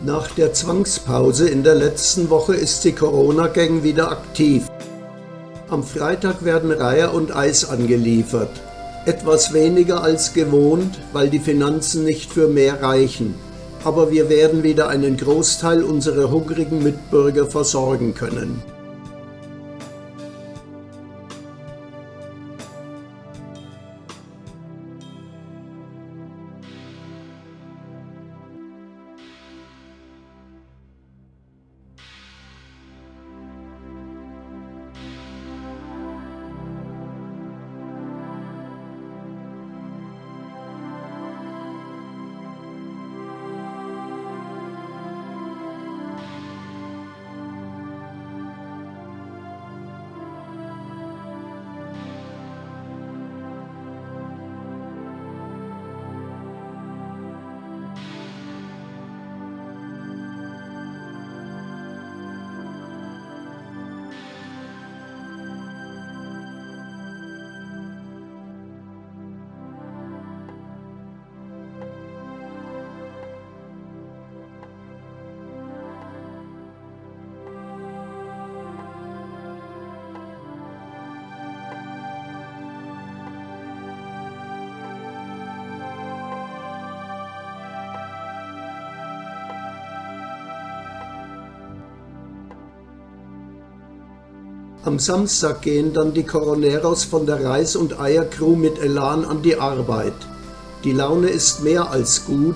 Nach der Zwangspause in der letzten Woche ist die Corona-Gang wieder aktiv. Am Freitag werden Reiher und Eis angeliefert. Etwas weniger als gewohnt, weil die Finanzen nicht für mehr reichen. Aber wir werden wieder einen Großteil unserer hungrigen Mitbürger versorgen können. Am Samstag gehen dann die Coroneros von der Reis- und Eiercrew mit Elan an die Arbeit. Die Laune ist mehr als gut,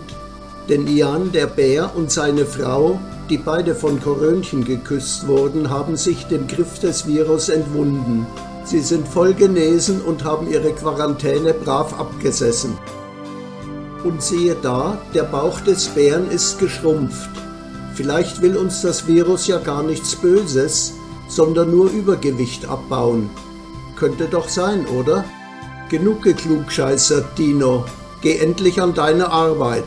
denn Ian, der Bär, und seine Frau, die beide von Korönchen geküsst wurden, haben sich dem Griff des Virus entwunden. Sie sind voll genesen und haben ihre Quarantäne brav abgesessen. Und siehe da, der Bauch des Bären ist geschrumpft. Vielleicht will uns das Virus ja gar nichts Böses, sondern nur Übergewicht abbauen. Könnte doch sein, oder? Genug geklugscheißert, Dino. Geh endlich an deine Arbeit.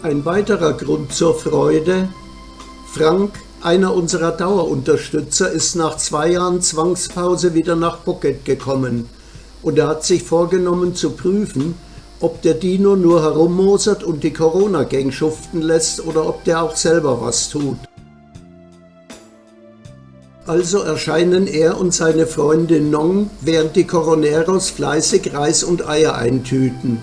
Ein weiterer Grund zur Freude: Frank, einer unserer Dauerunterstützer, ist nach 2 Jahren Zwangspause wieder nach Pocket gekommen und er hat sich vorgenommen zu prüfen, ob der Dino nur herummosert und die Corona-Gang schuften lässt oder ob der auch selber was tut. Also erscheinen er und seine Freundin Nong, während die Coroneros fleißig Reis und Eier eintüten.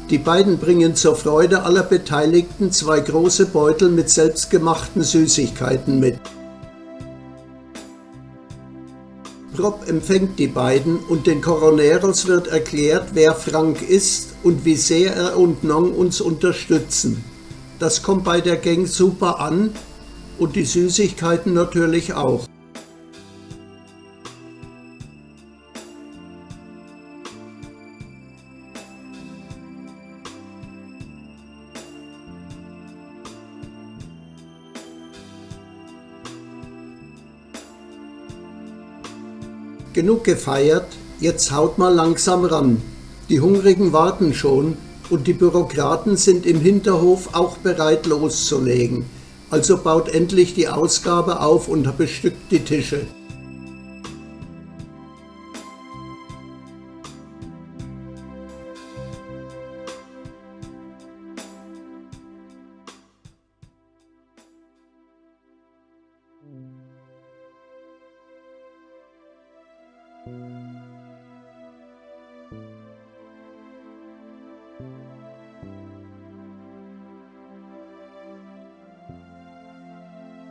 Die beiden bringen zur Freude aller Beteiligten 2 große Beutel mit selbstgemachten Süßigkeiten mit. Rob empfängt die beiden und den Coroneros wird erklärt, wer Frank ist und wie sehr er und Nong uns unterstützen. Das kommt bei der Gang super an und die Süßigkeiten natürlich auch. Genug gefeiert, jetzt haut mal langsam ran. Die Hungrigen warten schon und die Bürokraten sind im Hinterhof auch bereit loszulegen. Also baut endlich die Ausgabe auf und bestückt die Tische.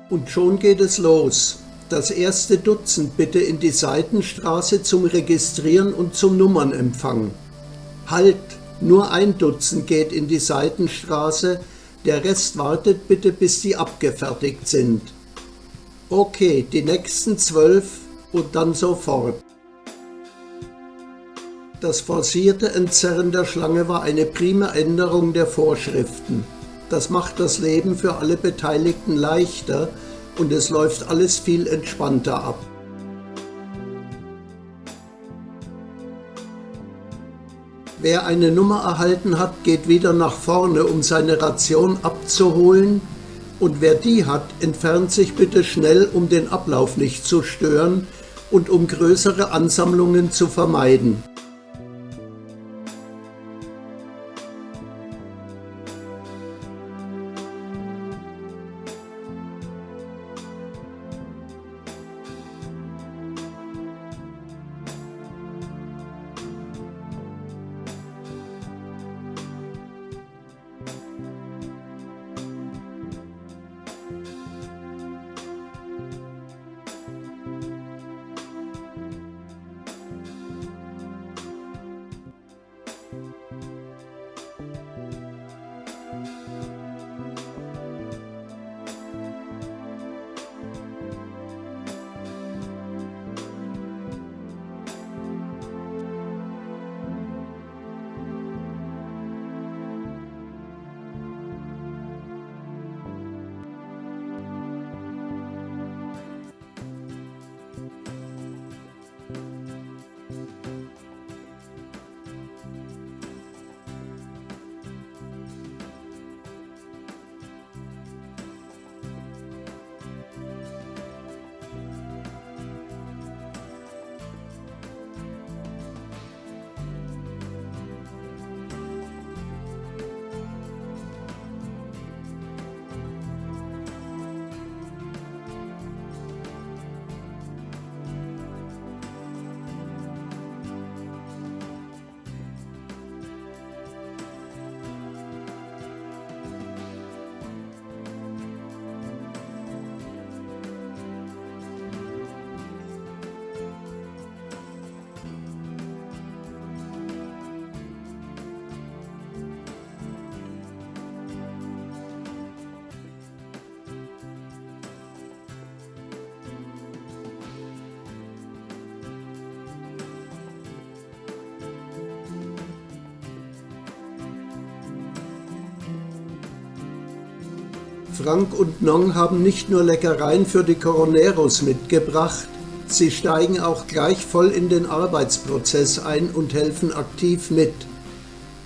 Und schon geht es los. Das erste Dutzend bitte in die Seitenstraße zum Registrieren und zum Nummernempfang. Halt, nur 1 Dutzend geht in die Seitenstraße, der Rest wartet bitte, bis die abgefertigt sind. Okay, die nächsten 12 und dann sofort. Das forcierte Entzerren der Schlange war eine prima Änderung der Vorschriften. Das macht das Leben für alle Beteiligten leichter und es läuft alles viel entspannter ab. Wer eine Nummer erhalten hat, geht wieder nach vorne, um seine Ration abzuholen, und wer die hat, entfernt sich bitte schnell, um den Ablauf nicht zu stören und um größere Ansammlungen zu vermeiden. Frank und Nong haben nicht nur Leckereien für die Coroneros mitgebracht, sie steigen auch gleich voll in den Arbeitsprozess ein und helfen aktiv mit.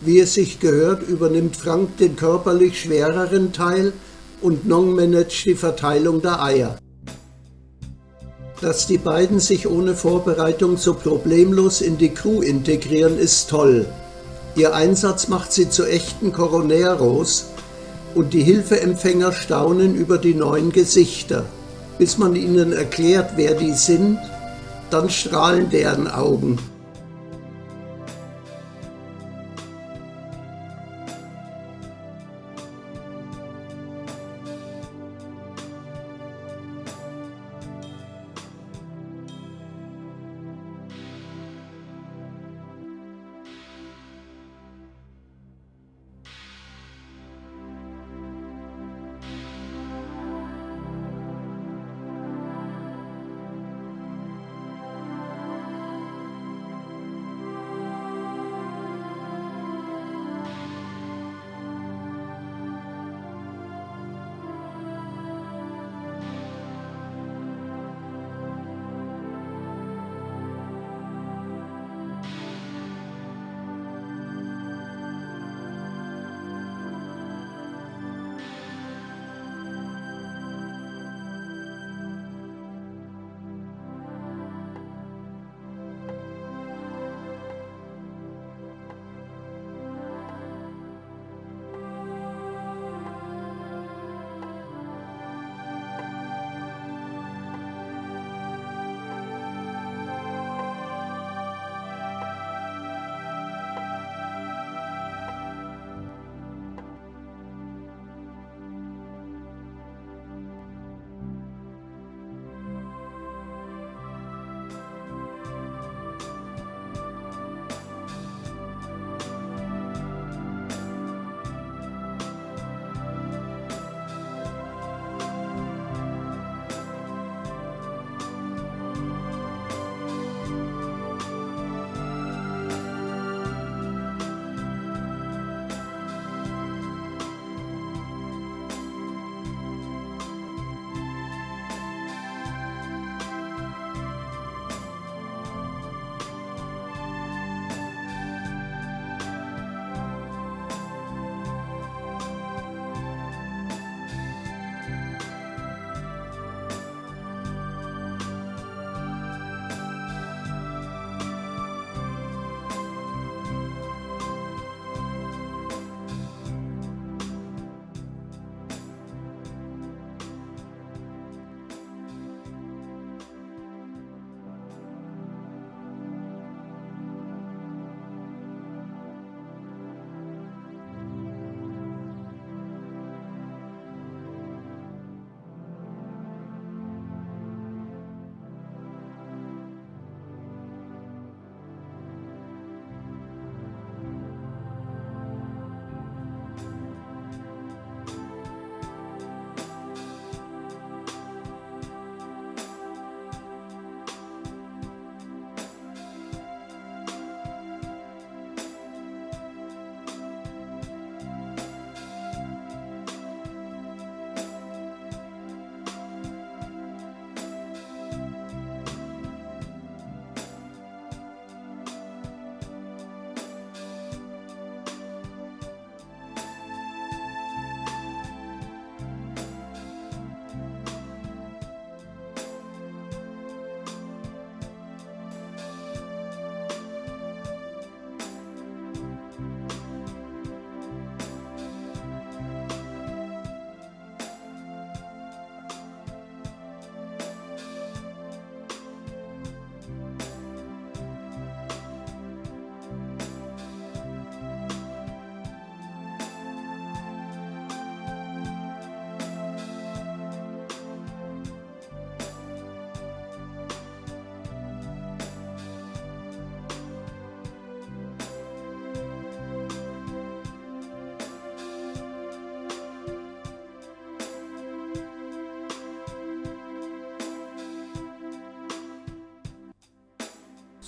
Wie es sich gehört, übernimmt Frank den körperlich schwereren Teil und Nong managt die Verteilung der Eier. Dass die beiden sich ohne Vorbereitung so problemlos in die Crew integrieren, ist toll. Ihr Einsatz macht sie zu echten Coroneros und die Hilfeempfänger staunen über die neuen Gesichter. Bis man ihnen erklärt, wer die sind, dann strahlen deren Augen.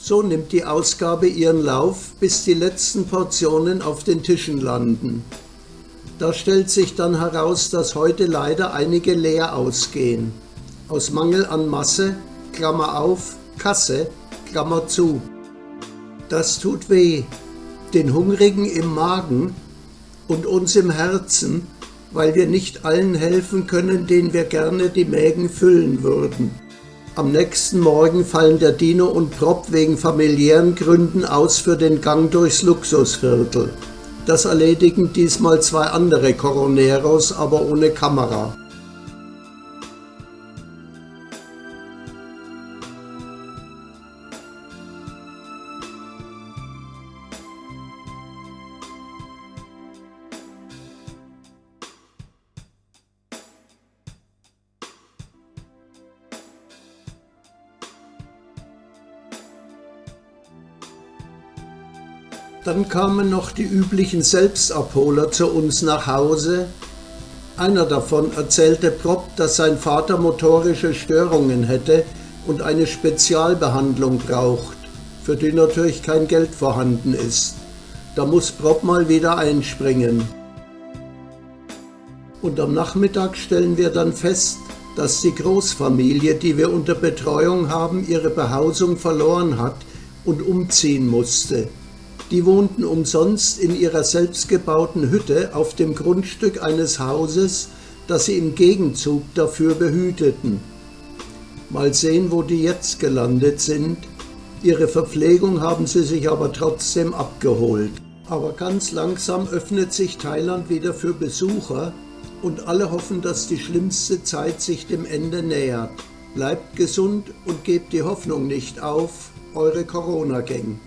So nimmt die Ausgabe ihren Lauf, bis die letzten Portionen auf den Tischen landen. Da stellt sich dann heraus, dass heute leider einige leer ausgehen. Aus Mangel an Masse, Klammer auf, Kasse, Klammer zu. Das tut weh. den Hungrigen im Magen und uns im Herzen, weil wir nicht allen helfen können, denen wir gerne die Mägen füllen würden. Am nächsten Morgen fallen der Dino und Prop wegen familiären Gründen aus für den Gang durchs Luxusviertel. Das erledigen diesmal 2 andere Coroneros, aber ohne Kamera. Dann kamen noch die üblichen Selbstabholer zu uns nach Hause. Einer davon erzählte Prop, dass sein Vater motorische Störungen hätte und eine Spezialbehandlung braucht, für die natürlich kein Geld vorhanden ist. Da muss Prop mal wieder einspringen. Und am Nachmittag stellen wir dann fest, dass die Großfamilie, die wir unter Betreuung haben, ihre Behausung verloren hat und umziehen musste. Die wohnten umsonst in ihrer selbstgebauten Hütte auf dem Grundstück eines Hauses, das sie im Gegenzug dafür behüteten. Mal sehen, wo die jetzt gelandet sind. Ihre Verpflegung haben sie sich aber trotzdem abgeholt. Aber ganz langsam öffnet sich Thailand wieder für Besucher und alle hoffen, dass die schlimmste Zeit sich dem Ende nähert. Bleibt gesund und gebt die Hoffnung nicht auf, eure Corona-Gang.